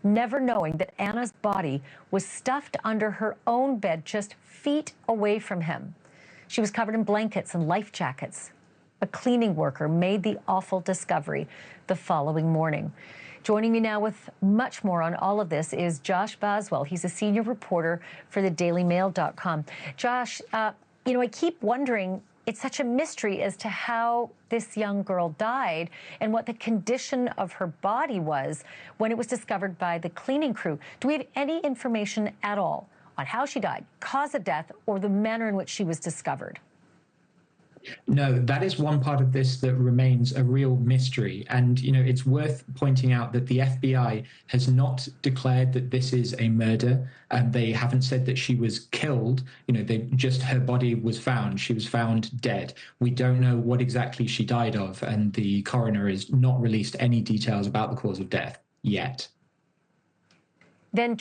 never knowing that Anna's body was stuffed under her own bed just feet away from him. She was covered in blankets and life jackets. A cleaning worker made the awful discovery the following morning. Joining me now with much more on all of this is Josh Boswell. He's a senior reporter for the DailyMail.com. Josh, I keep wondering, it's such a mystery as to how this young girl died and what the condition of her body was when it was discovered by the cleaning crew. Do we have any information at all on how she died, cause of death, or the manner in which she was discovered? No, that is one part of this that remains a real mystery. And, it's worth pointing out that the FBI has not declared that this is a murder. They haven't said that she was killed. Her body was found. She was found dead. We don't know what exactly she died of. And the coroner has not released any details about the cause of death yet. Then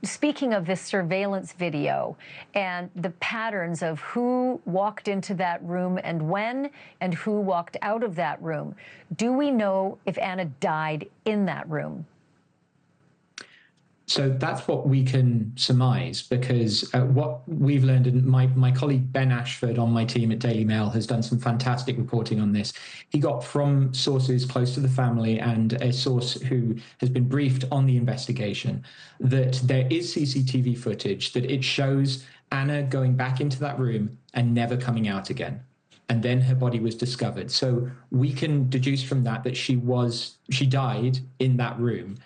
speaking of this surveillance video and the patterns of who walked into that room and when, and who walked out of that room, do we know if Anna died in that room? So that's what we can surmise, because what we've learned, and my colleague Ben Ashford on my team at Daily Mail has done some fantastic reporting on this. He got from sources close to the family and a source who has been briefed on the investigation that there is CCTV footage that it shows Anna going back into that room and never coming out again. And then her body was discovered. So we can deduce from that she died in that room.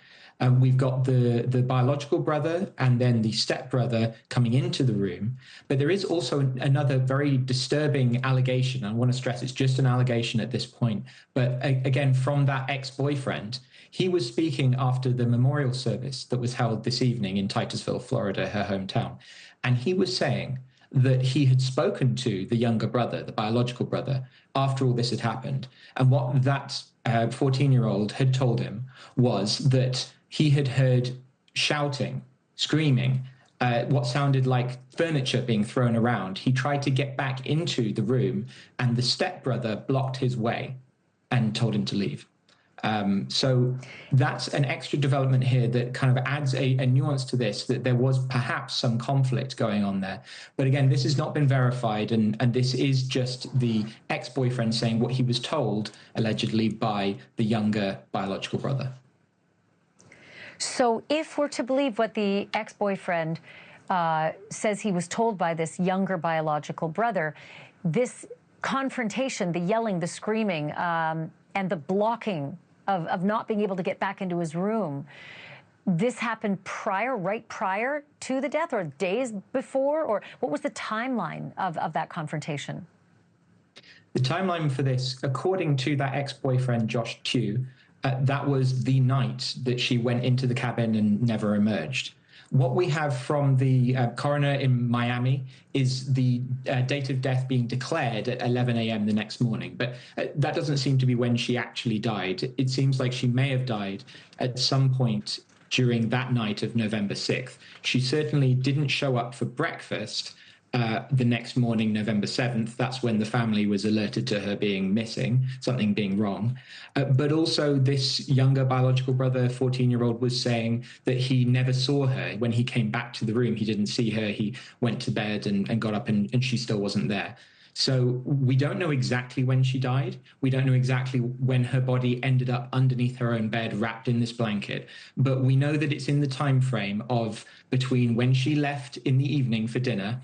We've got the biological brother and then the stepbrother coming into the room. But there is also another very disturbing allegation. I want to stress it's just an allegation at this point. But again, from that ex-boyfriend, he was speaking after the memorial service that was held this evening in Titusville, Florida, her hometown. And he was saying that he had spoken to the younger brother, the biological brother, after all this had happened. And what that 14-year-old had told him was that he had heard shouting, screaming, what sounded like furniture being thrown around. He tried to get back into the room, and the stepbrother blocked his way and told him to leave. So that's an extra development here that kind of adds a nuance to this, that there was perhaps some conflict going on there. But again, this has not been verified, and this is just the ex-boyfriend saying what he was told, allegedly, by the younger biological brother. So if we're to believe what the ex-boyfriend says he was told by this younger biological brother, this confrontation, the yelling, the screaming, and the blocking of not being able to get back into his room, this happened right prior to the death, or days before? Or what was the timeline of that confrontation? The timeline for this, according to that ex-boyfriend, Josh Tew, that was the night that she went into the cabin and never emerged. What we have from the coroner in Miami is the date of death being declared at 11 a.m. the next morning. But that doesn't seem to be when she actually died. It seems like she may have died at some point during that night of November 6th. She certainly didn't show up for breakfast the next morning, November 7th. That's when the family was alerted to her being missing, something being wrong. But also this younger biological brother, 14-year-old, was saying that he never saw her. When he came back to the room, he didn't see her. He went to bed and got up and she still wasn't there. So we don't know exactly when she died. We don't know exactly when her body ended up underneath her own bed, wrapped in this blanket. But we know that it's in the time frame of between when she left in the evening for dinner.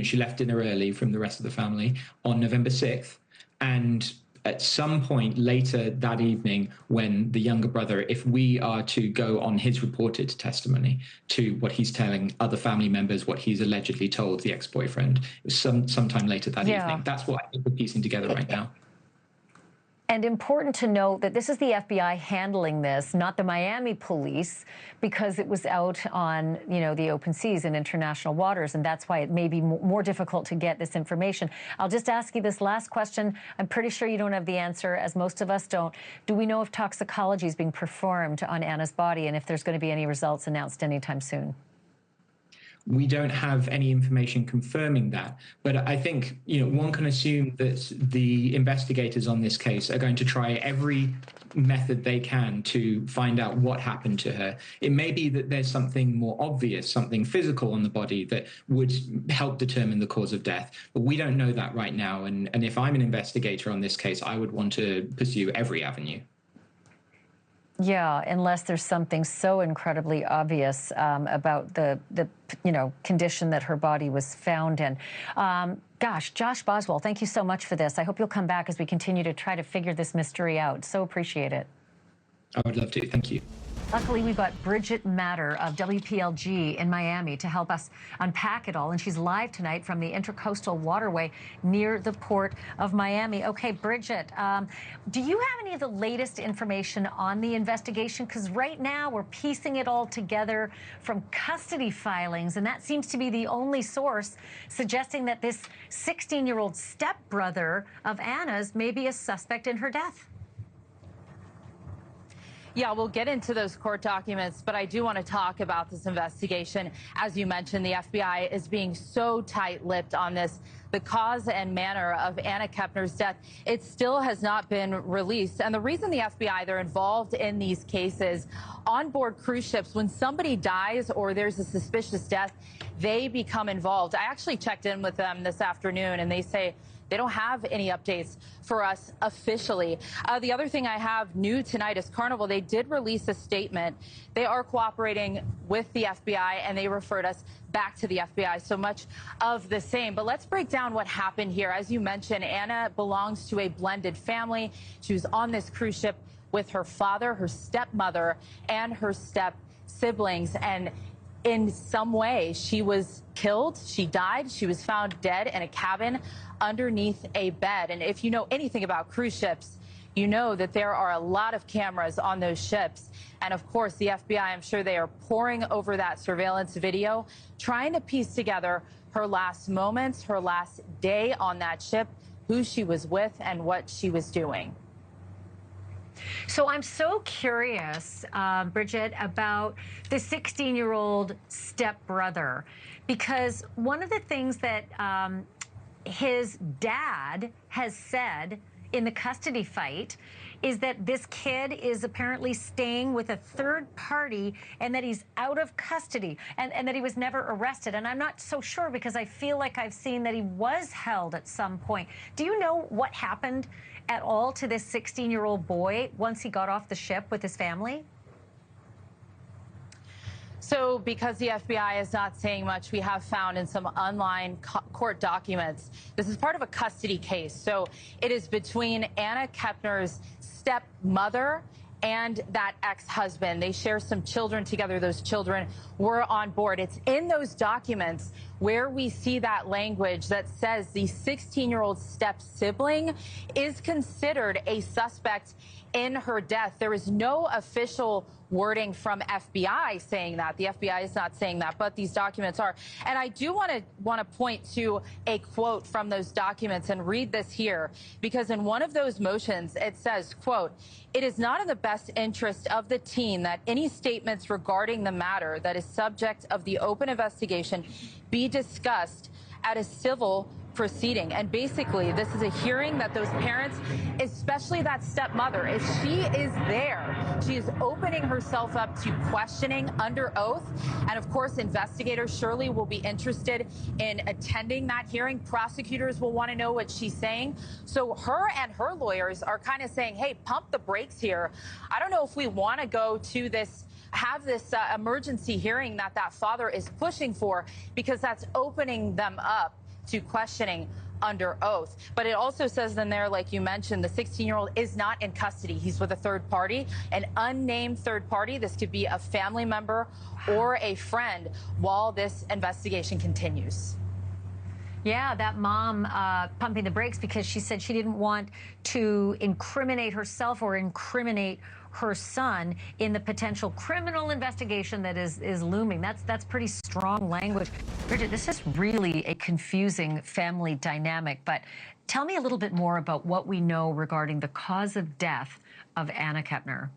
She left dinner early from the rest of the family on November 6th. And at some point later that evening, when the younger brother, if we are to go on his reported testimony to what he's telling other family members, what he's allegedly told the ex-boyfriend, it was sometime later that evening. That's what I think we're piecing together right now. And important to note that this is the FBI handling this, not the Miami police, because it was out on, the open seas and international waters, and that's why it may be more difficult to get this information. I'll just ask you this last question. I'm pretty sure you don't have the answer, as most of us don't. Do we know if toxicology is being performed on Anna's body and if there's going to be any results announced anytime soon? We don't have any information confirming that. But I think, one can assume that the investigators on this case are going to try every method they can to find out what happened to her. It may be that there's something more obvious, something physical on the body that would help determine the cause of death, but we don't know that right now. And if I'm an investigator on this case, I would want to pursue every avenue. Yeah, unless there's something so incredibly obvious about the condition that her body was found in. Gosh, Josh Boswell, thank you so much for this. I hope you'll come back as we continue to try to figure this mystery out. So appreciate it. I would love to. Thank you. Luckily, we've got Bridget Matter of WPLG in Miami to help us unpack it all. And she's live tonight from the Intracoastal Waterway near the Port of Miami. Okay, Bridget, do you have any of the latest information on the investigation? Because right now we're piecing it all together from custody filings, and that seems to be the only source suggesting that this 16-year-old stepbrother of Anna's may be a suspect in her death. Yeah, we'll get into those court documents, but I do want to talk about this investigation. As you mentioned, the FBI is being so tight-lipped on this. The cause and manner of Anna Kepner's death, it still has not been released. And the reason the FBI, they're involved in these cases on board cruise ships, when somebody dies or there's a suspicious death, they become involved. I actually checked in with them this afternoon, and they say they don't have any updates for us officially. The other thing I have new tonight is Carnival. They did release a statement. They are cooperating with the FBI, and they referred us back to the FBI. So much of the same. But let's break down what happened here. As you mentioned, Anna belongs to a blended family. She was on this cruise ship with her father, her stepmother, and her step siblings. And in some way, she was killed. She died. She was found dead in a cabin underneath a bed. And if you know anything about cruise ships, you know that there are a lot of cameras on those ships. And of course, the FBI, I'm sure they are poring over that surveillance video, trying to piece together her last moments, her last day on that ship, who she was with, and what she was doing. So I'm so curious, Bridget, about the 16-year-old stepbrother, because one of the things that his dad has said in the custody fight is that this kid is apparently staying with a third party and that he's out of custody and that he was never arrested. And I'm not so sure because I feel like I've seen that he was held at some point. Do you know what happened at all to this 16-year-old boy once he got off the ship with his family? So because the FBI is not saying much, we have found in some online court documents, this is part of a custody case. So it is between Anna Kepner's stepmother and that ex-husband. They share some children together. Those children were on board. It's in those documents where we see that language that says the 16-year-old step sibling is considered a suspect in her death. There is no official wording from FBI saying that. The FBI is not saying that, but these documents are. And I do want to point to a quote from those documents and read this here, because in one of those motions, it says, quote, "It is not in the best interest of the teen that any statements regarding the matter that is subject of the open investigation be discussed at a civil proceeding." And basically, this is a hearing that those parents, especially that stepmother, if she is there, she is opening herself up to questioning under oath. And of course, investigators surely will be interested in attending that hearing. Prosecutors will want to know what she's saying. So her and her lawyers are kind of saying, hey, pump the brakes here. I don't know if we want to go to this, have this emergency hearing that father is pushing for, because that's opening them up to questioning under oath. But it also says in there, like you mentioned, the 16-year-old is not in custody. He's with a third party, an unnamed third party. This could be a family member or a friend while this investigation continues. Yeah, that mom pumping the brakes because she said she didn't want to incriminate herself or incriminate her son in the potential criminal investigation that is looming. That's pretty strong language. Bridget, this is really a confusing family dynamic, but tell me a little bit more about what we know regarding the cause of death of Anna Kepner.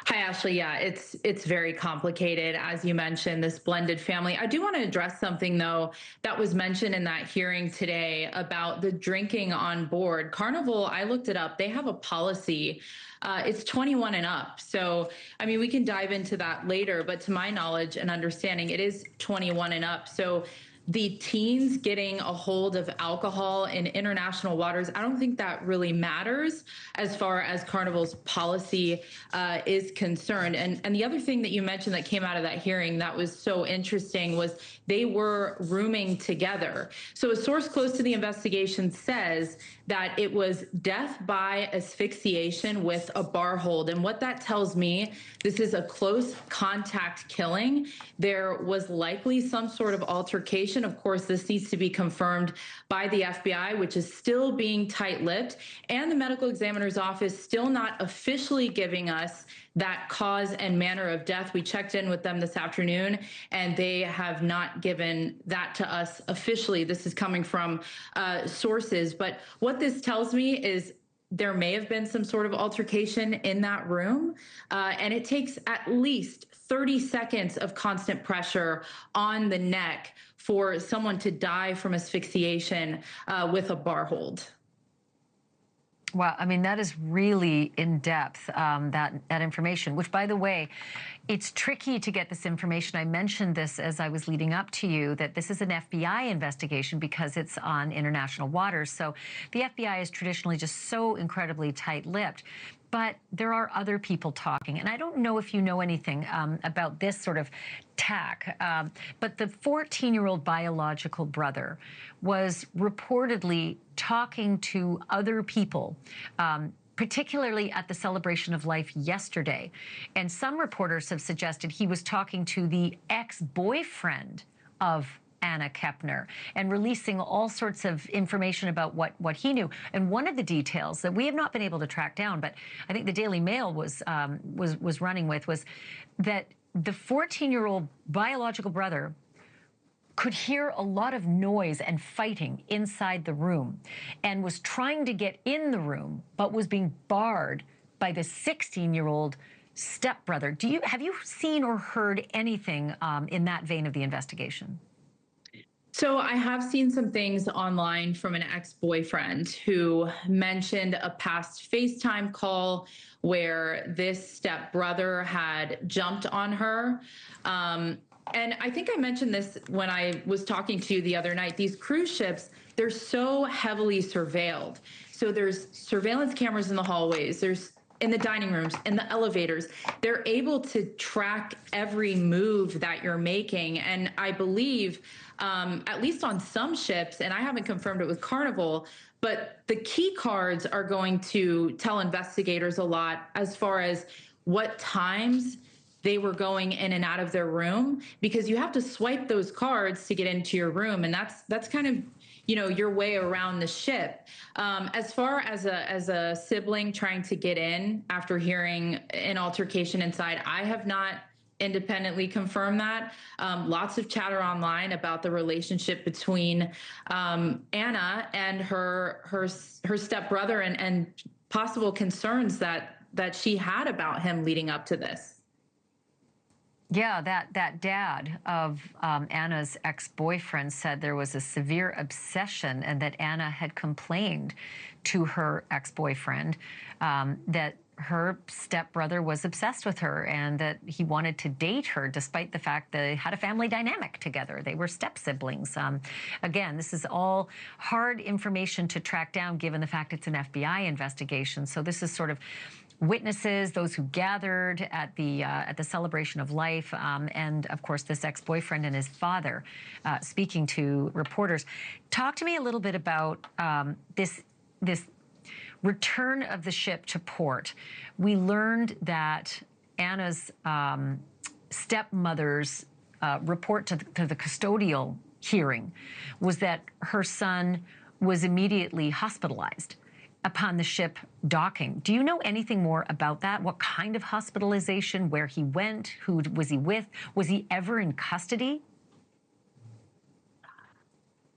Hi, Ashley. Yeah, it's very complicated, as you mentioned, this blended family. I do want to address something, though, that was mentioned in that hearing today about the drinking on board. Carnival, I looked it up. They have a policy. It's 21 and up. So, I mean, we can dive into that later, but to my knowledge and understanding, it is 21 and up. So the teens getting a hold of alcohol in international waters, I don't think that really matters as far as Carnival's policy is concerned. And the other thing that you mentioned that came out of that hearing that was so interesting was they were rooming together. So a source close to the investigation says that it was death by asphyxiation with a bar hold. And what that tells me, this is a close contact killing. There was likely some sort of altercation. Of course, this needs to be confirmed by the FBI, which is still being tight-lipped, and the medical examiner's office still not officially giving us that cause and manner of death. We checked in with them this afternoon, and they have not given that to us officially. This is coming from sources. But what this tells me is there may have been some sort of altercation in that room, and it takes at least 30 seconds of constant pressure on the neck for someone to die from asphyxiation with a bar hold. Wow, I mean, that is really in depth, that information, which, by the way, it's tricky to get this information. I mentioned this as I was leading up to you, that this is an FBI investigation because it's on international waters. So the FBI is traditionally just so incredibly tight-lipped. But there are other people talking. And I don't know if you know anything about this sort of tack, but the 14-year-old biological brother was reportedly talking to other people, particularly at the celebration of life yesterday. And some reporters have suggested he was talking to the ex-boyfriend of Anna Kepner and releasing all sorts of information about what he knew. And one of the details that we have not been able to track down, but I think the Daily Mail was running with, was that the 14-year-old biological brother could hear a lot of noise and fighting inside the room and was trying to get in the room, but was being barred by the 16-year-old stepbrother. Have you seen or heard anything in that vein of the investigation? So I have seen some things online from an ex-boyfriend who mentioned a past FaceTime call where this stepbrother had jumped on her. And I think I mentioned this when I was talking to you the other night. These cruise ships, they're so heavily surveilled. So there's surveillance cameras in the hallways, there's in the dining rooms, in the elevators. They're able to track every move that you're making. And I believe, at least on some ships, and I haven't confirmed it with Carnival, but the key cards are going to tell investigators a lot as far as what times they were going in and out of their room, because you have to swipe those cards to get into your room. And that's kind of, you know, your way around the ship. As far as a sibling trying to get in after hearing an altercation inside, I have not independently confirmed that. Lots of chatter online about the relationship between Anna and her stepbrother and possible concerns that she had about him leading up to this. Yeah, that dad of Anna's ex-boyfriend said there was a severe obsession and that Anna had complained to her ex-boyfriend that her stepbrother was obsessed with her and that he wanted to date her despite the fact they had a family dynamic together. They were step-siblings. Again, this is all hard information to track down given the fact it's an FBI investigation. So this is sort of witnesses, those who gathered at the celebration of life, and of course this ex-boyfriend and his father speaking to reporters. Talk to me a little bit about this return of the ship to port. We learned that Anna's stepmother's report to the custodial hearing was that her son was immediately hospitalized upon the ship docking. Do you know anything more about that? What kind of hospitalization, where he went, who was he with? Was he ever in custody?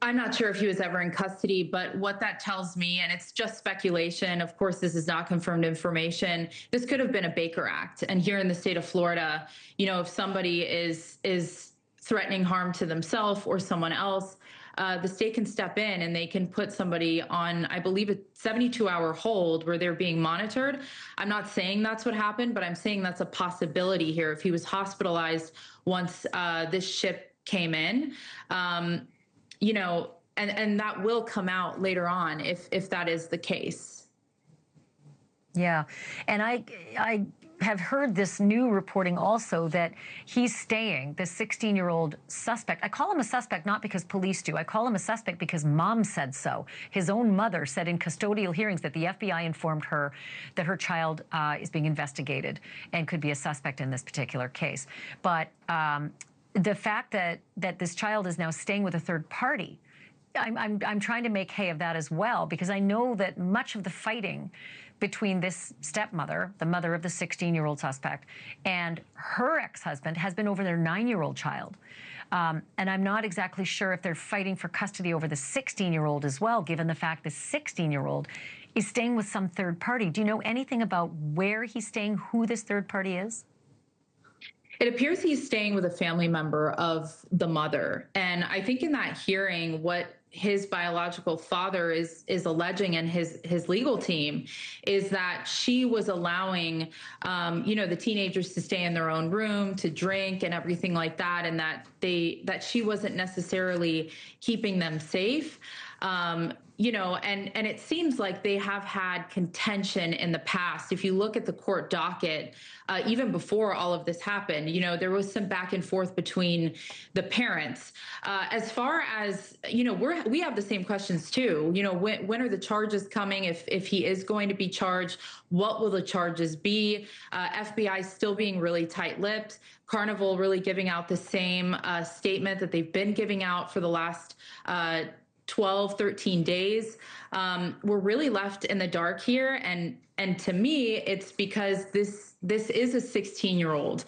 I'm not sure if he was ever in custody, but what that tells me, and it's just speculation, of course, this is not confirmed information, this could have been a Baker Act. And here in the state of Florida, you know, if somebody is threatening harm to themselves or someone else, the state can step in and they can put somebody on, I believe, a 72-hour hold where they're being monitored. I'm not saying that's what happened, but I'm saying that's a possibility here. If he was hospitalized once this ship came in, you know, and that will come out later on if that is the case. Yeah, and I have heard this new reporting also that he's staying, the 16-year-old suspect. I call him a suspect not because police do. I call him a suspect because mom said so. His own mother said in custodial hearings that the FBI informed her that her child is being investigated and could be a suspect in this particular case. But the fact that this child is now staying with a third party, I'm trying to make hay of that as well, because I know that much of the fighting between this stepmother, the mother of the 16-year-old suspect, and her ex-husband has been over their 9-year-old child. And I'm not exactly sure if they're fighting for custody over the 16-year-old as well, given the fact the 16-year-old is staying with some third party. Do you know anything about where he's staying, who this third party is? It appears he's staying with a family member of the mother. And I think in that hearing, what his biological father is alleging, and his legal team, is that she was allowing, you know, the teenagers to stay in their own room, to drink and everything like that, and that she wasn't necessarily keeping them safe. You know, and it seems like they have had contention in the past. If you look at the court docket, even before all of this happened, you know, there was some back and forth between the parents. As far as, you know, we have the same questions too. You know, when are the charges coming? If he is going to be charged, what will the charges be? FBI still being really tight-lipped. Carnival really giving out the same statement that they've been giving out for the last 12, 13 days. We're really left in the dark here. And to me, it's because this is a 16-year-old.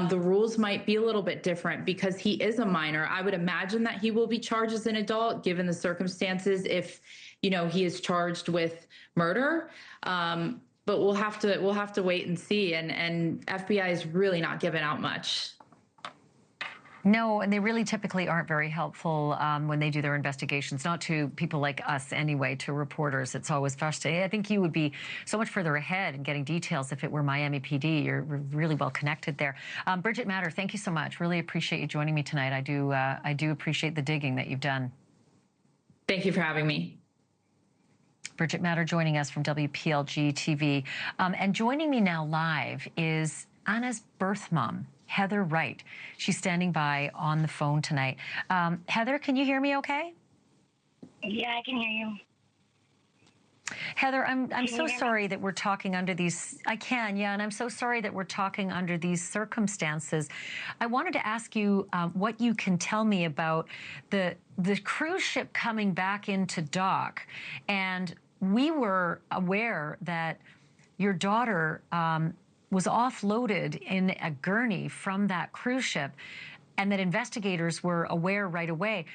The rules might be a little bit different because he is a minor. I would imagine that he will be charged as an adult given the circumstances if, you know, he is charged with murder. But we'll have to wait and see. And FBI is really not giving out much. No, and they really typically aren't very helpful when they do their investigations, not to people like us anyway, to reporters. It's always frustrating. I think you would be so much further ahead in getting details if it were Miami PD. You're really well connected there. Bridget Matter, thank you so much. Really appreciate you joining me tonight. I do appreciate the digging that you've done. Thank you for having me. Bridget Matter joining us from WPLG TV. And joining me now live is Anna's birth mom, Heather Wright. She's standing by on the phone tonight. Heather, can you hear me okay? Yeah, I can hear you. Heather, I'm so sorry that we're talking under these. I can, yeah, and I'm so sorry that we're talking under these circumstances. I wanted to ask you what you can tell me about the cruise ship coming back into dock. And we were aware that your daughter was offloaded in a gurney from that cruise ship, and that investigators were aware right away.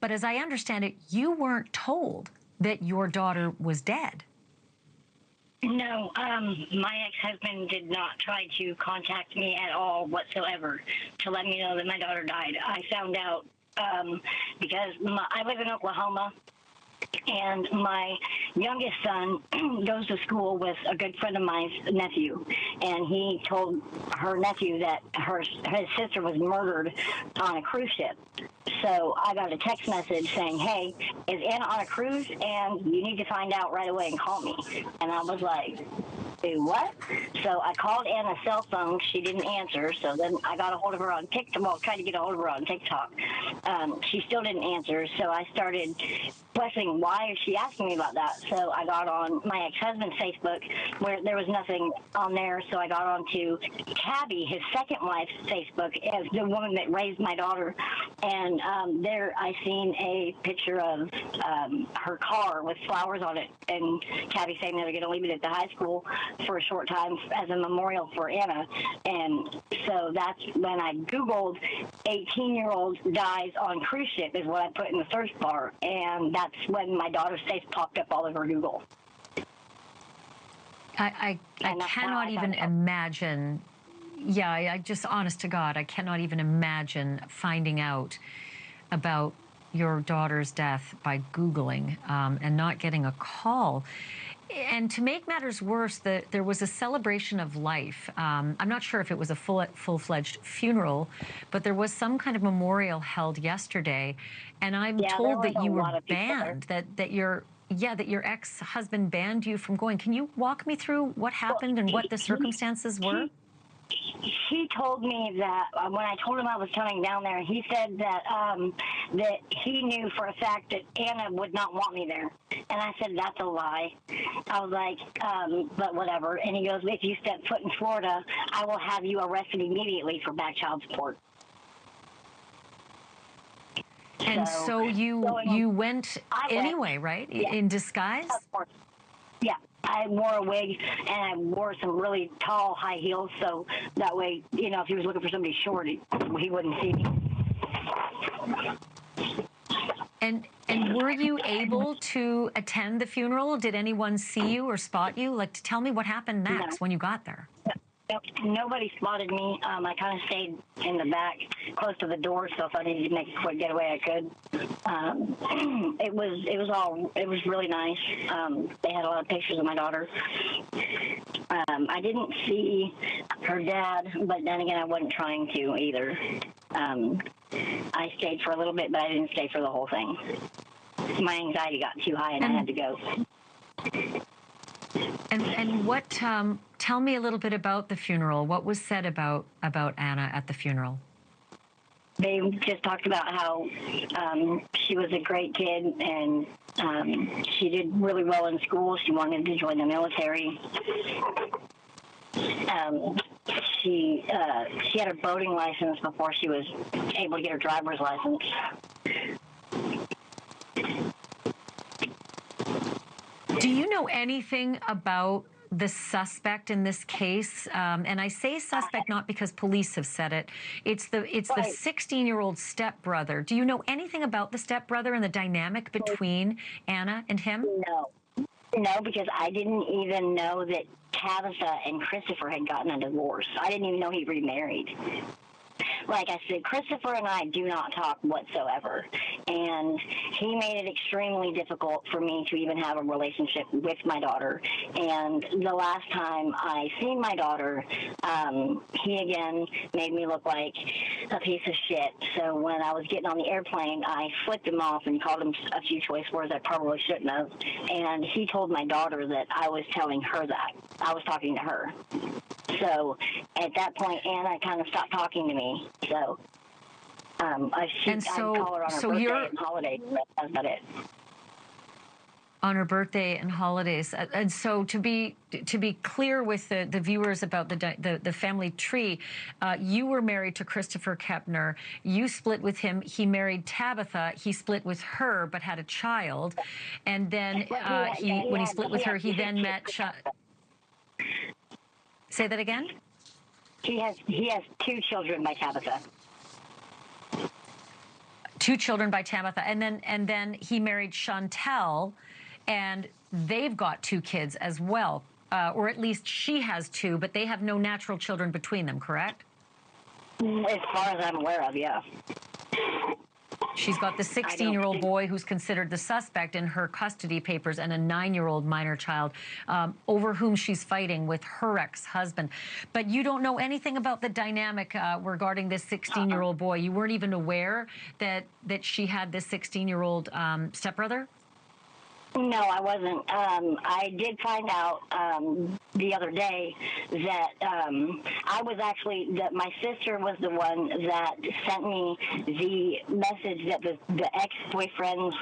But as I understand it, you weren't told that your daughter was dead. No, my ex-husband did not try to contact me at all whatsoever to let me know that my daughter died. I found out because I live in Oklahoma, and my youngest son goes to school with a good friend of mine's nephew, and he told her nephew that his sister was murdered on a cruise ship. So I got a text message saying, hey, is Anna on a cruise? And you need to find out right away and call me. And I was like, do what? So I called Anna's cell phone. She didn't answer. So then I got a hold of her on TikTok. Well, tried to get a hold of her on TikTok. She still didn't answer. So I started questioning why is she asking me about that. So I got on my ex-husband's Facebook where there was nothing on there. So I got on to Tabby, his second wife's Facebook, as the woman that raised my daughter. And there I seen a picture of her car with flowers on it. And Tabby saying they were going to leave it at the high school for a short time as a memorial for Anna. And so that's when I Googled 18-year-old dies on cruise ship is what I put in the search bar. And that's when my daughter's face popped up all over Google. I cannot even imagine. Yeah, I just, honest to God, I cannot even imagine finding out about your daughter's death by Googling and not getting a call. And to make matters worse, there was a celebration of life. I'm not sure if it was a full-fledged funeral, but there was some kind of memorial held yesterday. And I'm told that you were banned, that your ex-husband banned you from going. Can you walk me through what happened and what the circumstances were? He told me that when I told him I was coming down there, he said that that he knew for a fact that Anna would not want me there. And I said, that's a lie. I was like, but whatever. And he goes, if you step foot in Florida, I will have you arrested immediately for back child support. And so you went anyway, right? Yeah. In disguise? Of course. Yeah. I wore a wig and I wore some really tall high heels, so that way, you know, if he was looking for somebody short, he wouldn't see me. And were you able to attend the funeral? Did anyone see you or spot you? Like, tell me what happened next when you got there. Nobody spotted me. I kind of stayed in the back, close to the door, so if I needed to make a quick getaway, I could. It was really nice. They had a lot of pictures of my daughter. I didn't see her dad, but then again, I wasn't trying to either. I stayed for a little bit, but I didn't stay for the whole thing. My anxiety got too high, and I had to go. And what? Tell me a little bit about the funeral. What was said about Anna at the funeral? They just talked about how she was a great kid and she did really well in school. She wanted to join the military. She had a boating license before she was able to get her driver's license. Do you know anything about the suspect in this case? And I say suspect not because police have said it. It's the 16-year-old stepbrother. Do you know anything about the stepbrother and the dynamic between Anna and him? No, because I didn't even know that Tabitha and Christopher had gotten a divorce. I didn't even know he remarried. Like I said, Christopher and I do not talk whatsoever, and he made it extremely difficult for me to even have a relationship with my daughter. And the last time I seen my daughter, he again made me look like a piece of shit. So when I was getting on the airplane, I flipped him off and called him a few choice words I probably shouldn't have. And he told my daughter that I was telling her that. I was talking to her. So at that point, Anna kind of stopped talking to me. So I'd call her on her birthday and holidays, but that's about it. On her birthday and holidays. And so to be clear with the viewers about the family tree, you were married to Christopher Kepner. You split with him. He married Tabitha. He split with her, but had a child. And then when he split with her, he then met... Say that again? He has 2 children by Tabitha. 2 children by Tabitha, and then he married Chantel, and they've got 2 kids as well, or at least she has 2, but they have no natural children between them, correct? As far as I'm aware of, yeah. She's got the 16-year-old boy who's considered the suspect in her custody papers and a 9-year-old minor child over whom she's fighting with her ex-husband. But you don't know anything about the dynamic regarding this 16-year-old boy. You weren't even aware that she had this 16-year-old stepbrother? No, I wasn't. I did find out the other day that I was actually, that my sister was the one that sent me the message that the ex-boyfriend's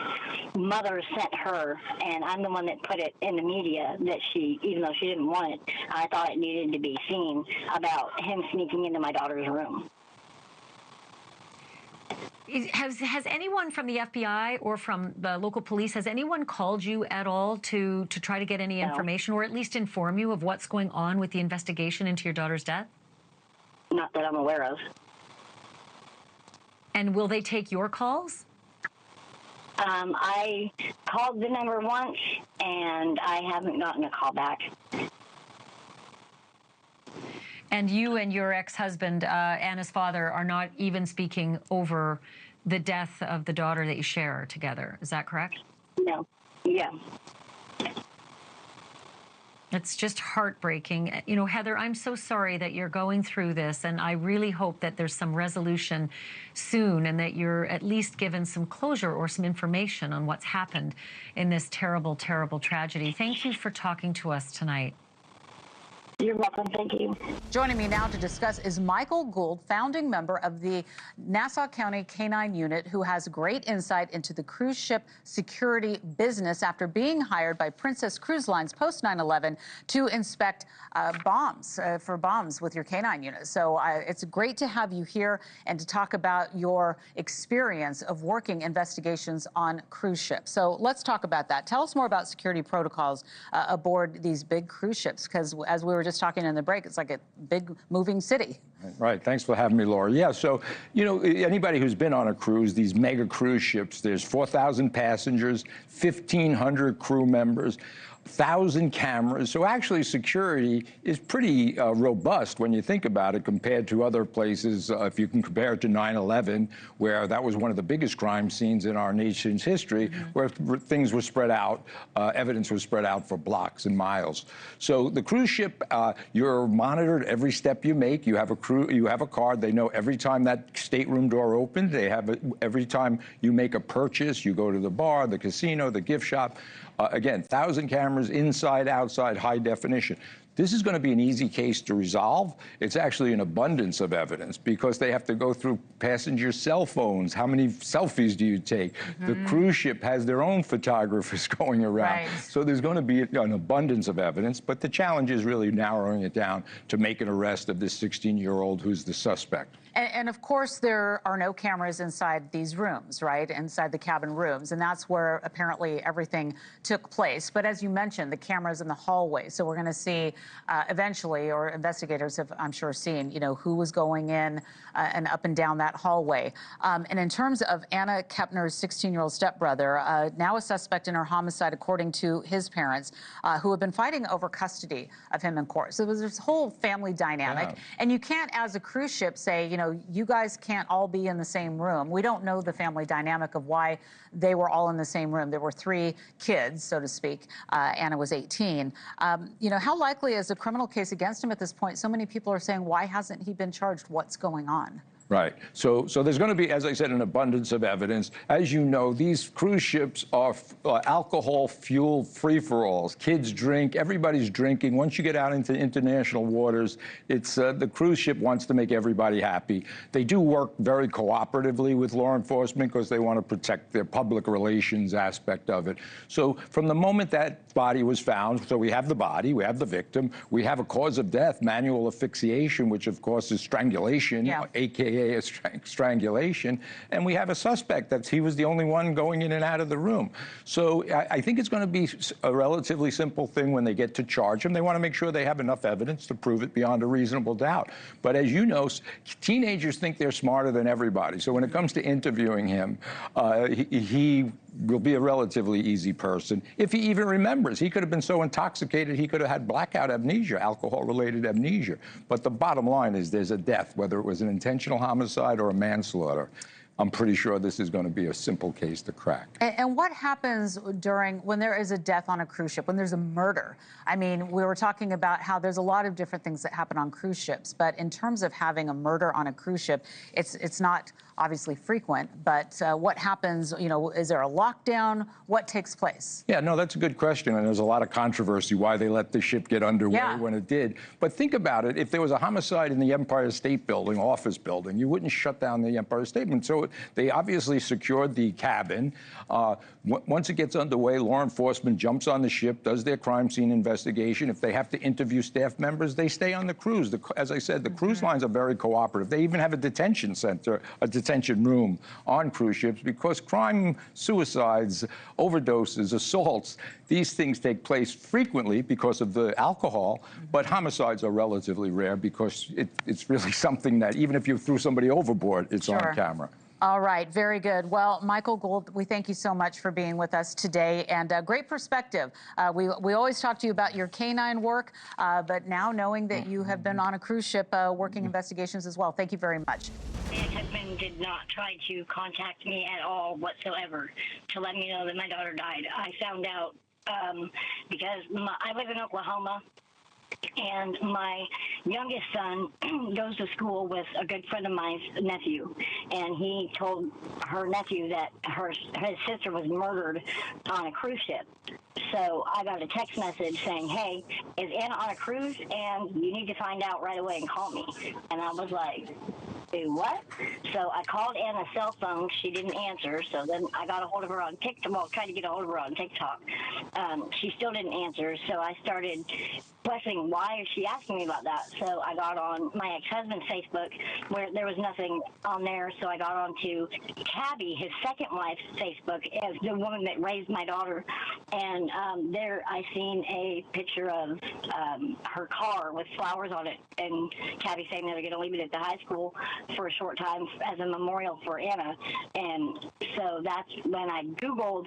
mother sent her, and I'm the one that put it in the media that she, even though she didn't want it, I thought it needed to be seen about him sneaking into my daughter's room. Has anyone from the FBI or from the local police, has anyone called you at all to try to get any information or at least inform you of what's going on with the investigation into your daughter's death? Not that I'm aware of. And will they take your calls? I called the number once, and I haven't gotten a call back. And you and your ex-husband, Anna's father, are not even speaking over the death of the daughter that you share together. Is that correct? No. Yeah. It's just heartbreaking. You know, Heather, I'm so sorry that you're going through this, and I really hope that there's some resolution soon and that you're at least given some closure or some information on what's happened in this terrible, terrible tragedy. Thank you for talking to us tonight. You're welcome. Thank you. Joining me now to discuss is Michael Gould, founding member of the Nassau County Canine Unit, who has great insight into the cruise ship security business after being hired by Princess Cruise Lines post 9/11 to inspect bombs with your canine unit. So it's great to have you here and to talk about your experience of working investigations on cruise ships. So let's talk about that. Tell us more about security protocols aboard these big cruise ships, because as we were just talking in the break, it's like a big moving city. Right. Thanks for having me, Laura. Yeah, so, you know, anybody who's been on a cruise, these mega cruise ships, there's 4,000 passengers, 1,500 crew members, 1,000 cameras. So actually security is pretty robust when you think about it compared to other places. If you can compare it to 9/11, where that was one of the biggest crime scenes in our nation's history, where things were spread out, evidence was spread out for blocks and miles. So the cruise ship, you're monitored every step you make. You have a crew, you have a card. They know every time that stateroom door opens. They have it every time you make a purchase. You go to the bar, the casino, the gift shop. Again, 1,000 cameras inside, outside, high definition. This is going to be an easy case to resolve. It's actually an abundance of evidence because they have to go through passenger cell phones. How many selfies do you take? The cruise ship has their own photographers going around. Right. So there's going to be an abundance of evidence, but the challenge is really narrowing it down to make an arrest of this 16-year-old who's the suspect. And of course, there are no cameras inside these rooms, right? Inside the cabin rooms. And that's where apparently everything took place. But as you mentioned, the cameras in the hallway. So we're going to see eventually, or investigators have, I'm sure, seen, you know, who was going in and up and down that hallway. And in terms of Anna Kepner's 16-year-old stepbrother, now a suspect in her homicide, according to his parents, who have been fighting over custody of him in court. So there's this whole family dynamic. Yeah. And you can't, as a cruise ship, say, you know, you guys can't all be in the same room. We don't know the family dynamic of why they were all in the same room. There were 3 kids, so to speak. Anna was 18. You know, how likely is a criminal case against him at this point? So many people are saying, why hasn't he been charged? What's going on? Right. So there's going to be, as I said, an abundance of evidence. As you know, these cruise ships are alcohol-fueled free-for-alls. Kids drink. Everybody's drinking. Once you get out into international waters, it's the cruise ship wants to make everybody happy. They do work very cooperatively with law enforcement because they want to protect their public relations aspect of it. So from the moment that body was found, so we have the body, we have the victim, we have a cause of death, manual asphyxiation, which of course is strangulation, aka a strangulation, and we have a suspect that he was the only one going in and out of the room. So I think it's going to be a relatively simple thing when they get to charge him. They want to make sure they have enough evidence to prove it beyond a reasonable doubt. But as you know, teenagers think they're smarter than everybody. So when it comes to interviewing him, he will be a relatively easy person. If he even remembers, he could have been so intoxicated, he could have had blackout amnesia, alcohol-related amnesia. But the bottom line is there's a death, whether it was an intentional homicide or a manslaughter. I'm pretty sure this is going to be a simple case to crack. And what happens when there is a death on a cruise ship, when there's a murder? I mean, we were talking about how there's a lot of different things that happen on cruise ships, but in terms of having a murder on a cruise ship, it's not obviously frequent, but what happens, is there a lockdown? What takes place? Yeah, no, that's a good question, and there's a lot of controversy why they let the ship get underway when it did. But think about it, if there was a homicide in the Empire State Building, office building, you wouldn't shut down the Empire State Building. So they obviously secured the cabin. Once it gets underway, law enforcement jumps on the ship, does their crime scene investigation. If they have to interview staff members, they stay on the cruise. As I said, the cruise lines are very cooperative. They even have a detention center, a detention room on cruise ships, because crime, suicides, overdoses, assaults, these things take place frequently because of the alcohol, but homicides are relatively rare because it's really something that even if you threw somebody overboard, it's on camera. All right, very good. Well, Michael Gould, we thank you so much for being with us today, and great perspective. We always talk to you about your canine work, but now knowing that you have been on a cruise ship working investigations as well, thank you very much. My husband did not try to contact me at all whatsoever to let me know that my daughter died. I found out because I live in Oklahoma, and my youngest son goes to school with a good friend of mine's nephew, and he told her nephew that his sister was murdered on a cruise ship. So I got a text message saying, "Hey, is Anna on a cruise? And you need to find out right away and call me." And I was like, "Do what?" So I called Anna's cell phone. She didn't answer. So then I got a hold of her on TikTok. Well, tried to get a hold of her on TikTok. She still didn't answer. So I started questioning, why is she asking me about that? So I got on my ex-husband's Facebook, where there was nothing on there. So I got on to Tabby, his second wife's Facebook, as the woman that raised my daughter. And there I seen a picture of her car with flowers on it. And Tabby saying they were going to leave it at the high school for a short time as a memorial for Anna. And so that's when I Googled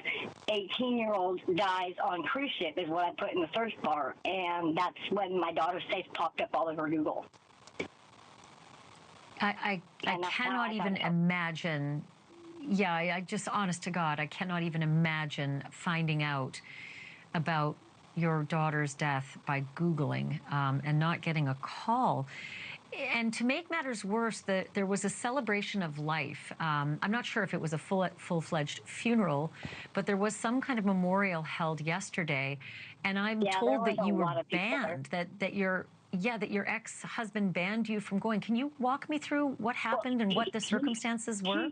18-year-old dies on cruise ship is what I put in the search bar. And that's when my daughter's face popped up all over Google. I cannot even imagine. Yeah, I just, honest to God, I cannot even imagine finding out about your daughter's death by Googling and not getting a call. And to make matters worse, there was a celebration of life. I'm not sure if it was a full-fledged funeral, but there was some kind of memorial held yesterday. And I'm told that you were banned, that your ex-husband banned you from going. Can you walk me through what happened and what the circumstances were?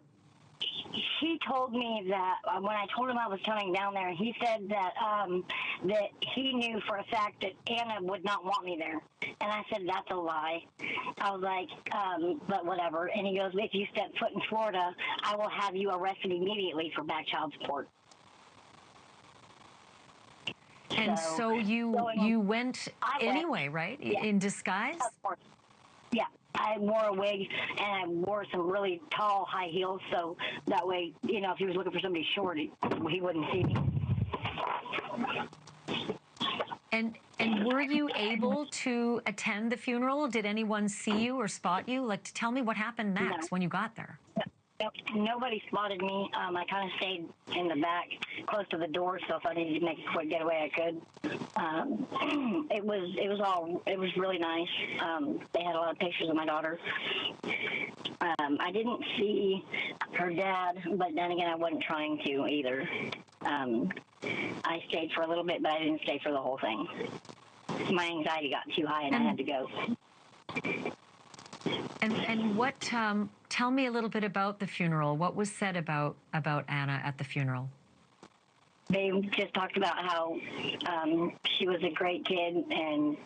He told me that when I told him I was coming down there, he said that that he knew for a fact that Anna would not want me there. And I said, that's a lie. I was like, but whatever. And he goes, if you step foot in Florida, I will have you arrested immediately for back child support. And so you went anyway, right? Yeah. In disguise? Of course. Yeah. I wore a wig and I wore some really tall high heels, so that way, if he was looking for somebody short, he wouldn't see me. And were you able to attend the funeral? Did anyone see you or spot you? Like, tell me what happened next when you got there. Nobody spotted me. I kind of stayed in the back, close to the door, so if I needed to make a quick getaway, I could. It was really nice. They had a lot of pictures of my daughter. I didn't see her dad, but then again, I wasn't trying to either. I stayed for a little bit, but I didn't stay for the whole thing. My anxiety got too high, and I had to go. And what? Tell me a little bit about the funeral. What was said about Anna at the funeral? They just talked about how she was a great kid and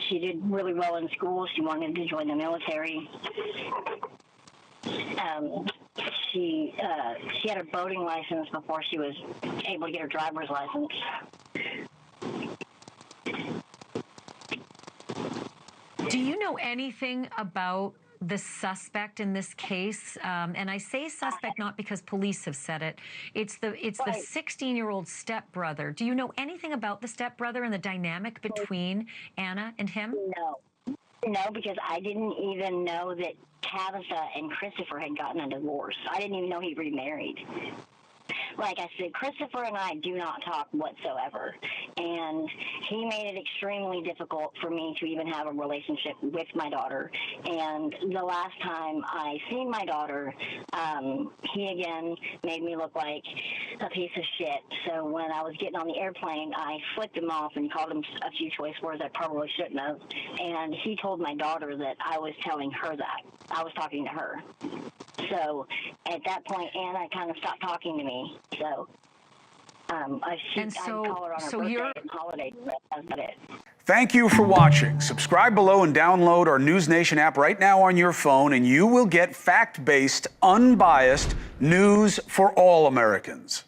she did really well in school. She wanted to join the military. She had a boating license before she was able to get her driver's license. Do you know anything about the suspect in this case? And I say suspect not because police have said it. It's the 16-year-old stepbrother. Do you know anything about the stepbrother and the dynamic between Anna and him? know, because I didn't even know that Tabitha and Christopher had gotten a divorce. I didn't even know he remarried. Like I said, Christopher and I do not talk whatsoever, and he made it extremely difficult for me to even have a relationship with my daughter. And the last time I seen my daughter, he again made me look like a piece of shit. So when I was getting on the airplane, I flipped him off and called him a few choice words I probably shouldn't have. And he told my daughter that I was telling her that. I was talking to her. So at that point, Anna kind of stopped talking to me. So I'd call her on her birthday and holiday, but that's about it. Thank you for watching. Subscribe below and download our NewsNation app right now on your phone, and you will get fact-based, unbiased news for all Americans.